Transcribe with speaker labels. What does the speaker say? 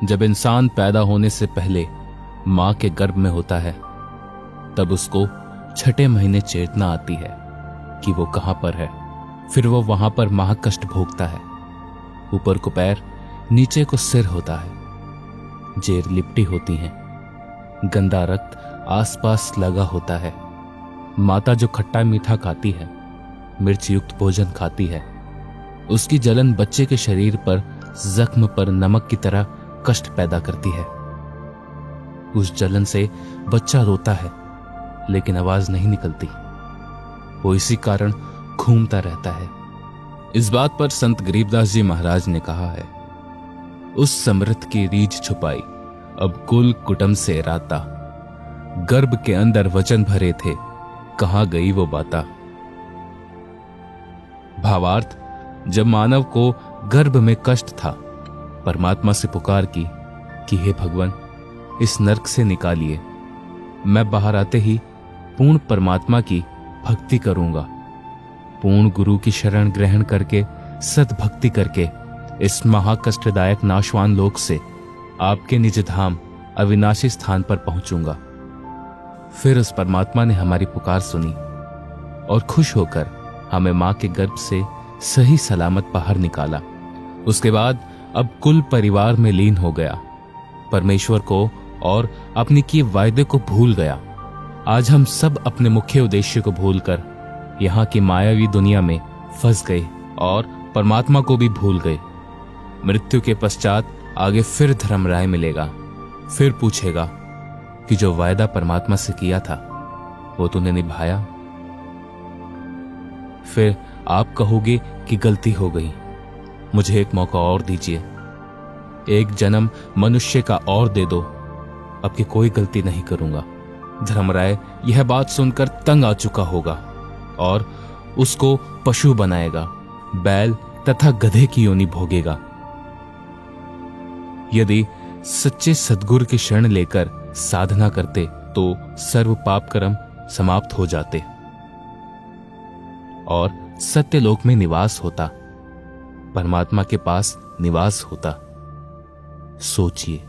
Speaker 1: जब इंसान पैदा होने से पहले मां के गर्भ में होता है तब उसको छठे महीने चेतना आती है कि वो कहां पर है। फिर वो वहां पर महाकष्ट भोगता है। ऊपर को पैर, नीचे को सिर होता है। जेर लिपटी होती हैं। गंदा रक्त आसपास लगा होता है। माता जो खट्टा मीठा खाती है, मिर्च युक्त भोजन खाती है, उसकी जलन बच्चे के शरीर पर जख्म पर नमक की तरह कष्ट पैदा करती है। उस जलन से बच्चा रोता है लेकिन आवाज नहीं निकलती। वो इसी कारण घूमता रहता है। इस बात पर संत गरीबदास जी महाराज ने कहा है, उस समृत की रीझ छुपाई अब कुल कुटुंब से राता, गर्भ के अंदर वचन भरे थे कहां गई वो बाता। भावार्थ, जब मानव को गर्भ में कष्ट था, परमात्मा से पुकार की कि हे भगवान, इस नरक से निकालिए। मैं बाहर आते ही पूर्ण परमात्मा की भक्ति करूंगा। पूर्ण गुरु की शरण ग्रहण करके सद्भक्ति करके इस महाकष्टदायक नाशवान लोक से आपके निज धाम अविनाशी स्थान पर पहुंचूंगा। फिर उस परमात्मा ने हमारी पुकार सुनी और खुश होकर हमें मां के गर्भ से सही सलामत बाहर निकाला। उसके बाद अब कुल परिवार में लीन हो गया, परमेश्वर को और अपने किए वायदे को भूल गया। आज हम सब अपने मुख्य उद्देश्य को भूलकर यहाँ की मायावी दुनिया में फंस गए और परमात्मा को भी भूल गए। मृत्यु के पश्चात आगे फिर धर्मराय मिलेगा, फिर पूछेगा कि जो वायदा परमात्मा से किया था वो तूने निभाया। फिर आप कहोगे कि गलती हो गई, मुझे एक मौका और दीजिए, एक जन्म मनुष्य का और दे दो, अब की कोई गलती नहीं करूंगा। धर्मराय यह बात सुनकर तंग आ चुका होगा और उसको पशु बनाएगा, बैल तथा गधे की योनि भोगेगा। यदि सच्चे सद्गुरु की शरण लेकर साधना करते तो सर्व पाप कर्म समाप्त हो जाते और सत्यलोक में निवास होता, परमात्मा के पास निवास होता। सोचिए।